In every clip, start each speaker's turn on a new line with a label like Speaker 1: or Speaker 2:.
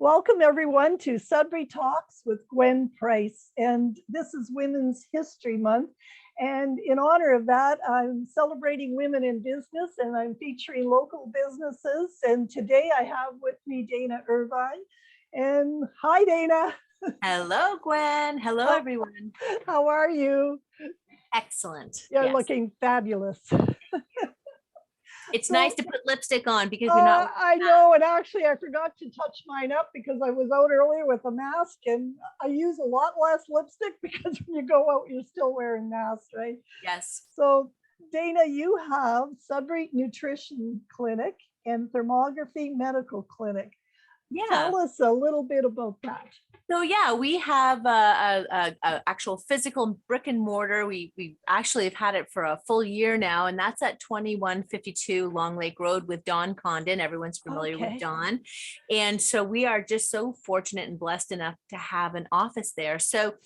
Speaker 1: Welcome everyone to Sudbury Talks with Gwen Price. And this is Women's History Month. And in honor of that, I'm celebrating women in business and I'm featuring local businesses. And today I have with me Dana Irvine. And hi, Dana.
Speaker 2: Hello, Gwen. Hello, everyone.
Speaker 1: How are you?
Speaker 2: Excellent.
Speaker 1: You're
Speaker 2: Yes.
Speaker 1: looking fabulous.
Speaker 2: It's nice to put lipstick on because you're not.
Speaker 1: I know, and actually I forgot to touch mine up because I was out earlier with a mask, and I use a lot less lipstick because when you go out, you're still wearing masks, right?
Speaker 2: Yes.
Speaker 1: So, Dana, you have Sudbury Nutrition Clinic and Thermography Medical Clinic.
Speaker 2: Yeah.
Speaker 1: Tell us a little bit about that.
Speaker 2: So yeah, we have a actual physical brick and mortar. We actually have had it for a full year now, and that's at 2152 Long Lake Road with Don Condon. Everyone's familiar with Don. And so we are just so fortunate and blessed enough to have an office there. So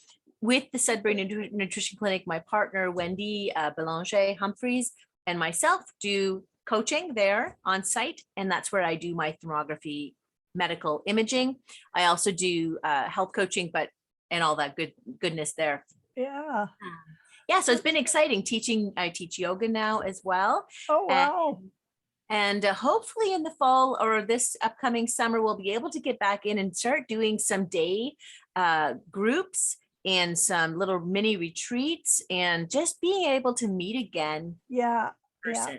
Speaker 2: with the Sudbury Nutrition Clinic, my partner, Wendy Belanger Humphreys, and myself do coaching there on site. And that's where I do my thermography medical imaging. I also do health coaching, and all that goodness there.
Speaker 1: Yeah.
Speaker 2: Yeah. So it's been exciting teaching. I teach yoga now as well.
Speaker 1: Oh, wow.
Speaker 2: And hopefully in the fall or this upcoming summer, we'll be able to get back in and start doing some day groups and some little mini retreats and just being able to meet again.
Speaker 1: Yeah,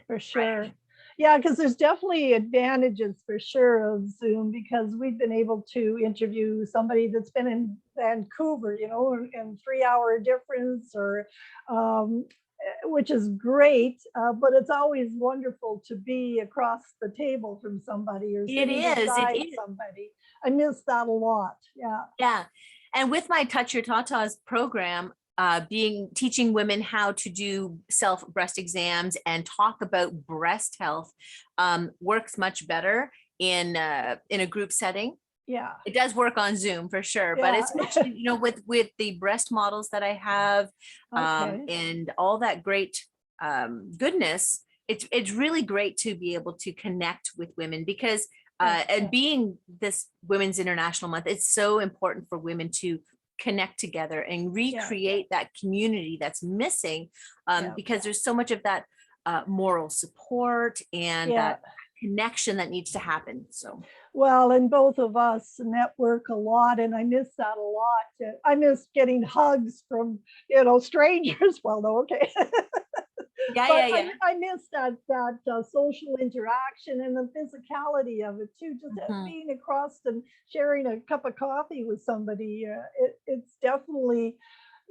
Speaker 1: for sure. Right? Yeah, because there's definitely advantages for sure of Zoom because we've been able to interview somebody that's been in Vancouver, and 3-hour difference which is great, but it's always wonderful to be across the table from somebody or sitting beside somebody. I miss that a lot. Yeah.
Speaker 2: Yeah. And with my Touch Your Tatas program, teaching women how to do self breast exams and talk about breast health works much better in a group setting.
Speaker 1: Yeah,
Speaker 2: it does work on Zoom for sure, but it's much, with the breast models that I have and all that great goodness. It's really great to be able to connect with women because and being this Women's International Month, it's so important for women to connect together and recreate that community that's missing because there's so much of that moral support and that connection that needs to happen. So
Speaker 1: well, and both of us network a lot, and I miss that a lot. I miss getting hugs from strangers. Well, no, okay. I miss that social interaction and the physicality of it too. Just being across and sharing a cup of coffee with somebody. It's definitely,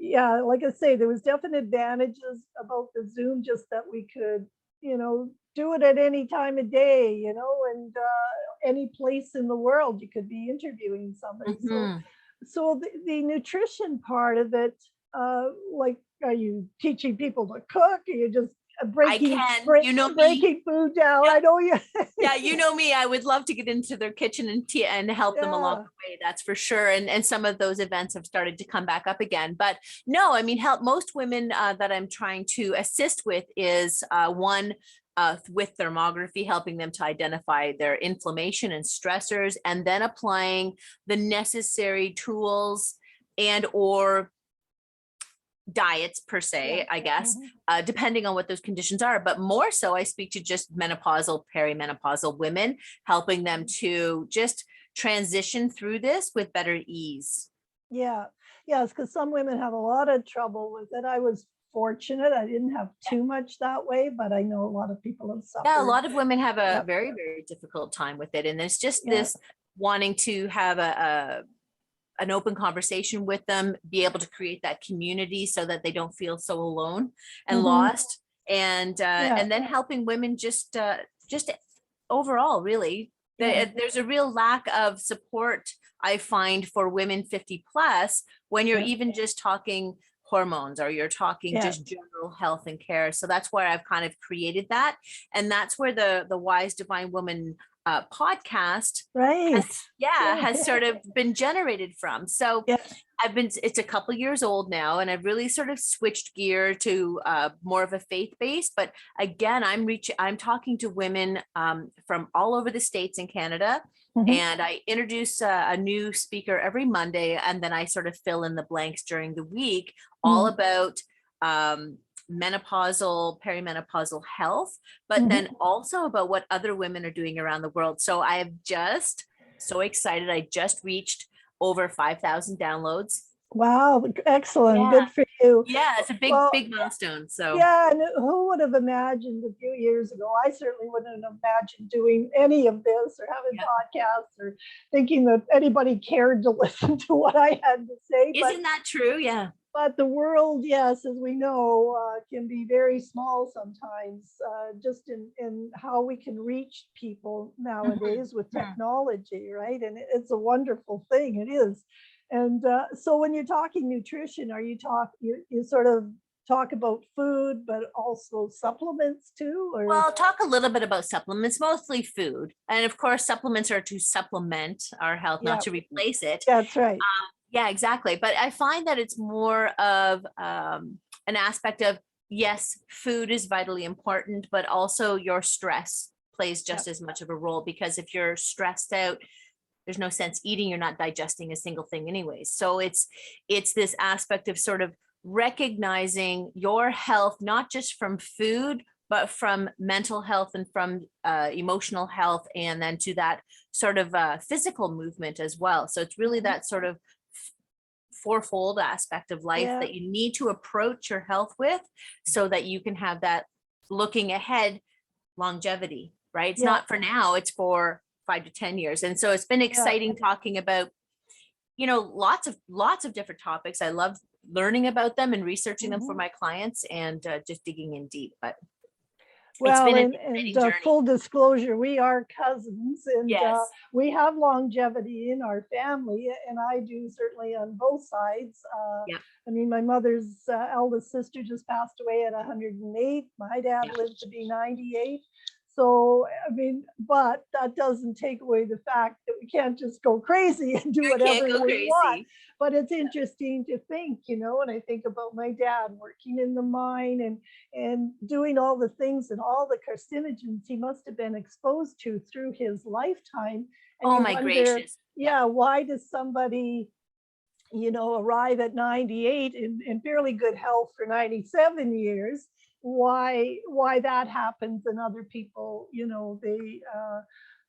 Speaker 1: like I say, there was definite advantages about the Zoom, just that we could, do it at any time of day, and any place in the world you could be interviewing somebody. So the nutrition part of it, like, are you teaching people to cook? Are you just breaking food down? I know you.
Speaker 2: Yeah, you know me. I would love to get into their kitchen and help them along the way. That's for sure. And some of those events have started to come back up again. But no, I mean, help most women that I'm trying to assist with is one. With thermography, helping them to identify their inflammation and stressors, and then applying the necessary tools and or diets per se, I guess, depending on what those conditions are. But more so, I speak to just menopausal, perimenopausal women, helping them to just transition through this with better ease.
Speaker 1: Yeah. Yes, because some women have a lot of trouble with it. I was fortunate. I didn't have too much that way, but I know a lot of people have suffered.
Speaker 2: Yeah, a lot of women have a very, very difficult time with it. And there's just this wanting to have an open conversation with them, be able to create that community so that they don't feel so alone and lost. And then helping women just overall, really. There's a real lack of support, I find, for women 50 plus when you're even just talking hormones or you're talking just general health and care. So that's where I've kind of created that. And that's where the Wise Divine Woman podcast
Speaker 1: Right.
Speaker 2: has sort of been generated from. So
Speaker 1: Yeah.
Speaker 2: it's a couple years old now, and I've really sort of switched gear to more of a faith base. But again, I'm talking to women from all over the States and Canada. And I introduce a new speaker every Monday, and then I sort of fill in the blanks during the week, all about menopausal, perimenopausal health, but then also about what other women are doing around the world. So I have just so excited. I just reached over 5,000 downloads.
Speaker 1: Wow, excellent.
Speaker 2: Yeah.
Speaker 1: Good for you.
Speaker 2: Yeah, it's a big,
Speaker 1: Well,
Speaker 2: big milestone. So
Speaker 1: yeah, and who would have imagined a few years ago? I certainly wouldn't have imagined doing any of this or having podcasts or thinking that anybody cared to listen to what I had to say.
Speaker 2: Isn't that true? Yeah.
Speaker 1: But the world, yes, as we know, can be very small sometimes, just in how we can reach people nowadays with technology, right? And it's a wonderful thing. It is. And so when you're talking nutrition, you sort of talk about food, but also supplements too? Or?
Speaker 2: Well, I'll talk a little bit about supplements, mostly food. And of course, supplements are to supplement our health, not to replace it.
Speaker 1: That's right.
Speaker 2: Yeah, exactly. But I find that it's more of an aspect of, yes, food is vitally important, but also your stress plays just as much of a role, because if you're stressed out, there's no sense eating, you're not digesting a single thing anyways. So it's this aspect of sort of recognizing your health, not just from food, but from mental health and from emotional health, and then to that sort of physical movement as well. So it's really that sort of fourfold aspect of life that you need to approach your health with, so that you can have that looking ahead longevity, right? It's not for now, it's for 5 to 10 years. And so it's been exciting talking about, lots of different topics. I love learning about them and researching them for my clients, and just digging in deep. But
Speaker 1: well, and full disclosure, we are cousins, and we have longevity in our family, and I do certainly on both sides. I mean, my mother's eldest sister just passed away at 108. My dad lived to be 98. So, I mean, but that doesn't take away the fact that we can't just go crazy and do whatever we want. But it's interesting to think, and I think about my dad working in the mine and doing all the things and all the carcinogens he must have been exposed to through his lifetime. And
Speaker 2: oh my gracious.
Speaker 1: Yeah, why does somebody, arrive at 98 in fairly good health for 97 years? Why that happens, and other people, they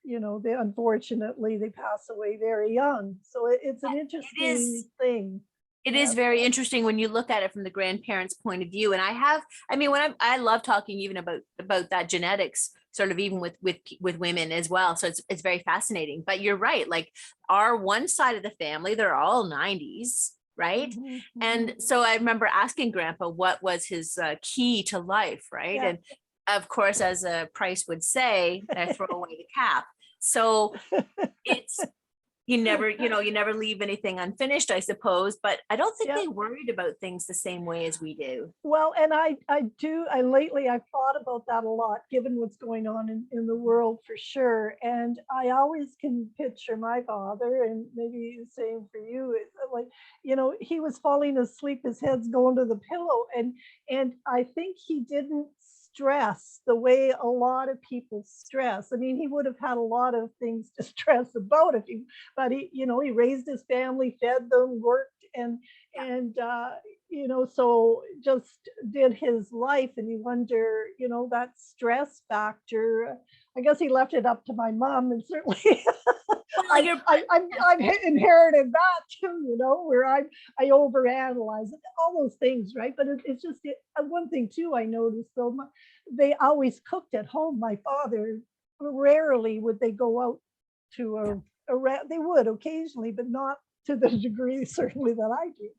Speaker 1: unfortunately they pass away very young. So it's an interesting thing.
Speaker 2: It is very interesting when you look at it from the grandparents' point of view. And I love talking even about that genetics, sort of even with women as well. So it's very fascinating. But you're right, like our one side of the family, they're all 90s. Right. And so I remember asking Grandpa what was his key to life. Right. And of course, as Price would say, I throw away the cap. So it's, you never leave anything unfinished, I suppose, but I don't think they worried about things the same way as we do.
Speaker 1: Well, and lately I've thought about that a lot, given what's going on in the world, for sure. And I always can picture my father, and maybe the same for you, like, he was falling asleep, his head's going to the pillow. And I think he didn't stress the way a lot of people stress. I mean, he would have had a lot of things to stress about but he raised his family, fed them, worked, and so just did his life. And you wonder, that stress factor, I guess he left it up to my mom, and certainly I've inherited that too, where I overanalyze it, all those things, right? But it's just one thing too I noticed, though, they always cooked at home. My father, rarely would they go out to they would occasionally, but not to the degree certainly that I do.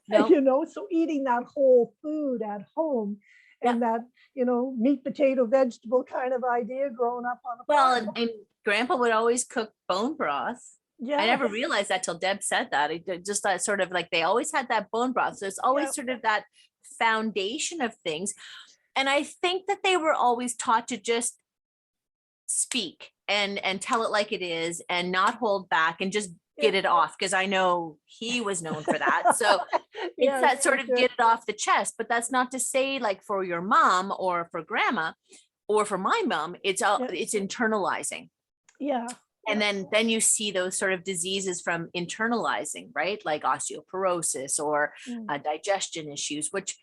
Speaker 1: No. So eating that whole food at home, and that meat, potato, vegetable kind of idea growing up on a farm.
Speaker 2: And Grandpa would always cook bone broth. I never realized that till Deb said that. It just that sort of like they always had that bone broth. So it's always sort of that foundation of things. And I think that they were always taught to just speak and tell it like it is and not hold back and just get it off, because I know he was known for that. So it's
Speaker 1: Yes,
Speaker 2: that sort
Speaker 1: for
Speaker 2: of
Speaker 1: sure.
Speaker 2: get it off the chest. But that's not to say, like, for your mom or for grandma or for my mom, it's
Speaker 1: Yeah.
Speaker 2: it's internalizing.
Speaker 1: Yeah.
Speaker 2: And then you see those sort of diseases from internalizing, right? Like osteoporosis or
Speaker 1: Mm.
Speaker 2: digestion issues, which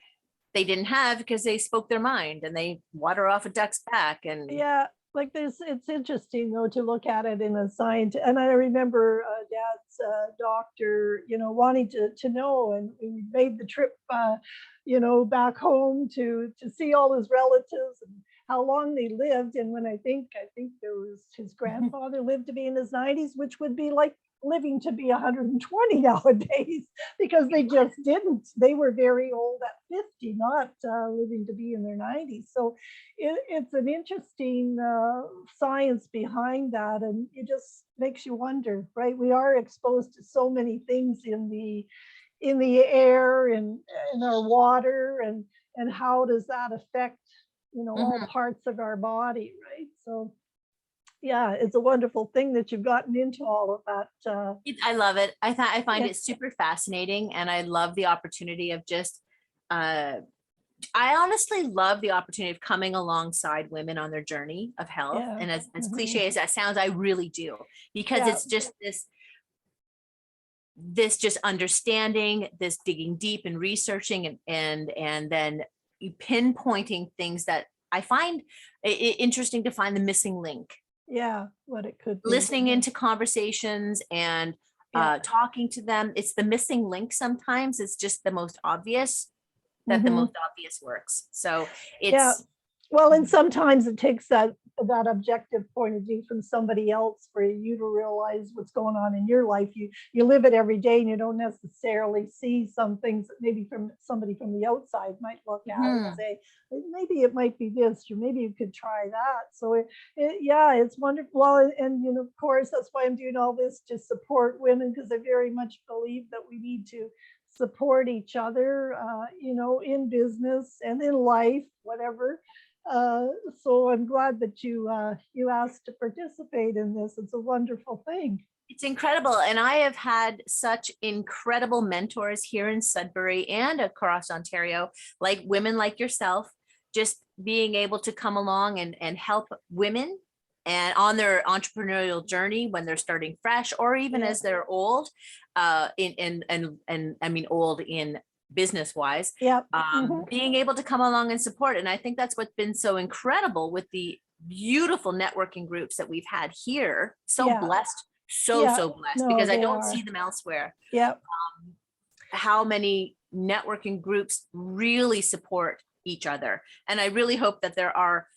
Speaker 2: they didn't have because they spoke their mind and they water off a duck's back. And
Speaker 1: Yeah, like this, it's interesting though to look at it in a science. And I remember Dad's doctor, wanting to know, and we made the trip, back home to see all his relatives and how long they lived. And when I think there was his grandfather lived to be in his 90s, which would be like living to be 120 nowadays, because they just didn't. They were very old at 50, not living to be in their 90s. So it's an interesting science behind that, and it just makes you wonder, right? We are exposed to so many things in the air and in our water, and how does that affect all parts of our body, right? So yeah, it's a wonderful thing that you've gotten into all of that.
Speaker 2: I love it. I find
Speaker 1: Yeah.
Speaker 2: it super fascinating, and I love the opportunity of just I honestly love the opportunity of coming alongside women on their journey of health.
Speaker 1: Yeah.
Speaker 2: And as
Speaker 1: Mhm.
Speaker 2: cliche as that sounds, I really do, because
Speaker 1: Yeah.
Speaker 2: it's just this just understanding, this digging deep and researching, and then pinpointing things that I find interesting to find the missing link.
Speaker 1: Yeah, what it could be.
Speaker 2: Listening into conversations and
Speaker 1: Yeah.
Speaker 2: talking to them. It's the missing link sometimes. It's just the most obvious that the
Speaker 1: Mhm.
Speaker 2: most obvious works. So
Speaker 1: Yeah.
Speaker 2: it's
Speaker 1: Well, and sometimes it takes that objective point of view from somebody else for you to realize what's going on in your life. You live it every day, and you don't necessarily see some things that maybe from somebody from the outside might look at and
Speaker 2: Mhm.
Speaker 1: say, maybe it might be this, or maybe you could try that. So yeah, it's wonderful. Well, and of course, that's why I'm doing all this, to support women, because I very much believe that we need to support each other, in business and in life, whatever. So I'm glad that you asked to participate in this. It's a wonderful thing.
Speaker 2: It's incredible. And I have had such incredible mentors here in Sudbury and across Ontario, like women like yourself, just being able to come along and help women and on their entrepreneurial journey when they're starting fresh, or even
Speaker 1: Yeah.
Speaker 2: as they're old, and I mean old in business wise,
Speaker 1: Yep. Mhm.
Speaker 2: being able to come along and support. And I think that's what's been so incredible with the beautiful networking groups that we've had here. So
Speaker 1: Yeah.
Speaker 2: blessed,
Speaker 1: Yeah.
Speaker 2: so blessed,
Speaker 1: No,
Speaker 2: because I
Speaker 1: they
Speaker 2: don't
Speaker 1: are.
Speaker 2: see them elsewhere.
Speaker 1: Yep.
Speaker 2: How many networking groups really support each other. And I really hope that there are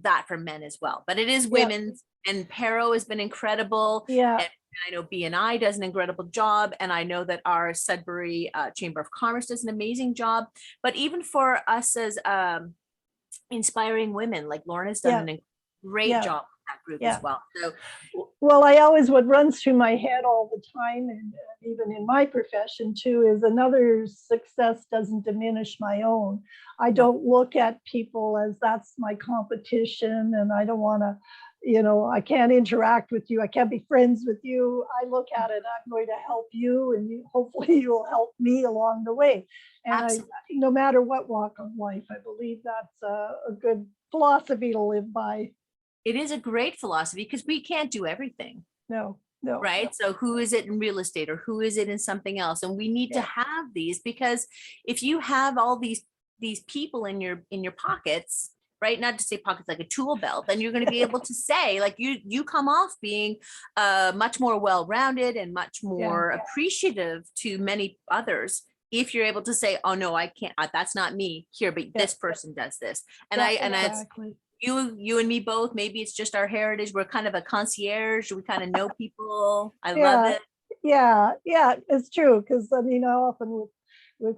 Speaker 2: that for men as well. But it is
Speaker 1: Yep.
Speaker 2: women's, and Pero has been incredible.
Speaker 1: Yeah.
Speaker 2: And I know BNI does an incredible job. And I know that our Sudbury Chamber of Commerce does an amazing job. But even for us as inspiring women, like Lauren has done
Speaker 1: Yeah.
Speaker 2: a great
Speaker 1: Yeah.
Speaker 2: job with that group
Speaker 1: Yeah.
Speaker 2: as well. So
Speaker 1: Well, I always, what runs through my head all the time, and even in my profession too, is another success doesn't diminish my own. I don't look at people as that's my competition, and I don't want to, I can't interact with you. I can't be friends with you. I look at it, I'm going to help you, and hopefully you'll help me along the way. And
Speaker 2: absolutely.
Speaker 1: no matter what walk of life, I believe that's a good philosophy to live by.
Speaker 2: It is a great philosophy, because we can't do everything.
Speaker 1: No, no.
Speaker 2: Right. So who is it in real estate, or who is it in something else? And we need to
Speaker 1: Yeah.
Speaker 2: have these, because if you have all these people in your pockets, right? Not to say pockets like a tool belt, then you're going to be able to say, like, you come off being much more well-rounded and much more appreciative to many others. If you're able to say, oh no, I can't, that's not me here, but this person does this. And
Speaker 1: exactly.
Speaker 2: You and me both, maybe it's just our heritage. We're kind of a concierge. We kind of know people. I love
Speaker 1: Yeah,
Speaker 2: it.
Speaker 1: yeah, it's true. Because I mean, I often with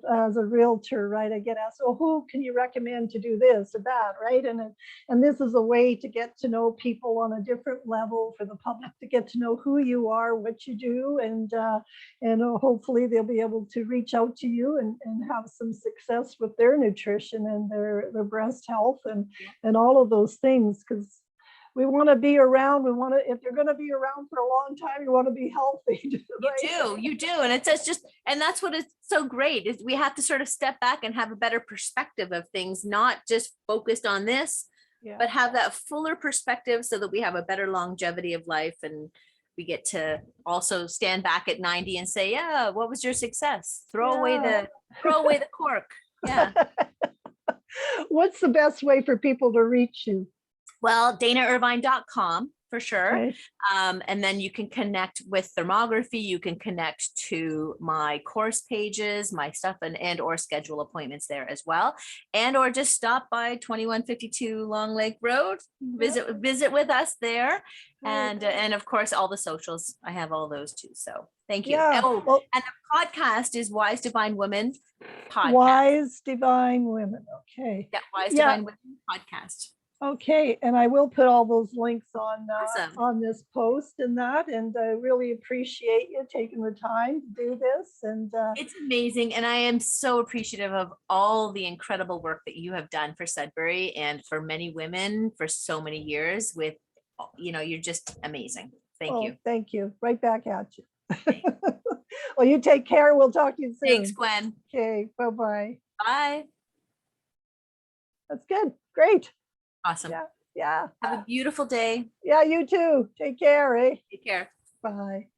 Speaker 1: as a realtor, right, I get asked, well, who can you recommend to do this or that, right? And this is a way to get to know people on a different level, for the public to get to know who you are, what you do, and hopefully they'll be able to reach out to you and have some success with their nutrition and their breast health and all of those things. Because we want to be around. We want to, if you're going to be around for a long time, you want to be healthy. Right?
Speaker 2: You do. And it's just, and that's what is so great is we have to sort of step back and have a better perspective of things, not just focused on this,
Speaker 1: Yeah.
Speaker 2: but have that fuller perspective so that we have a better longevity of life. And we get to also stand back at 90 and say, yeah, what was your success? Throw away the cork. Yeah.
Speaker 1: What's the best way for people to reach you?
Speaker 2: Well, danairvine.com for sure.
Speaker 1: Okay.
Speaker 2: And then you can connect with Thermography. You can connect to my course pages, my stuff, and or schedule appointments there as well. And or just stop by 2152 Long Lake Road, visit with us there. And of course, all the socials. I have all those too. So thank you.
Speaker 1: Yeah.
Speaker 2: Oh,
Speaker 1: Well,
Speaker 2: and the podcast is Wise Divine Women podcast.
Speaker 1: Wise Divine Women. Okay.
Speaker 2: Yeah, Wise Divine Women podcast.
Speaker 1: Okay, and I will put all those links on
Speaker 2: Awesome.
Speaker 1: on this post and that, and I really appreciate you taking the time to do this. And
Speaker 2: it's amazing, and I am so appreciative of all the incredible work that you have done for Sudbury and for many women for so many years. With, you're just amazing. Thank you.
Speaker 1: Thank you. Right back at you. Well, you take care. We'll talk to you soon.
Speaker 2: Thanks, Gwen.
Speaker 1: Okay. Bye-bye.
Speaker 2: Bye.
Speaker 1: That's good. Great.
Speaker 2: Awesome.
Speaker 1: Yeah.
Speaker 2: Have a beautiful day.
Speaker 1: Yeah, you too. Take care, eh?
Speaker 2: Take care.
Speaker 1: Bye.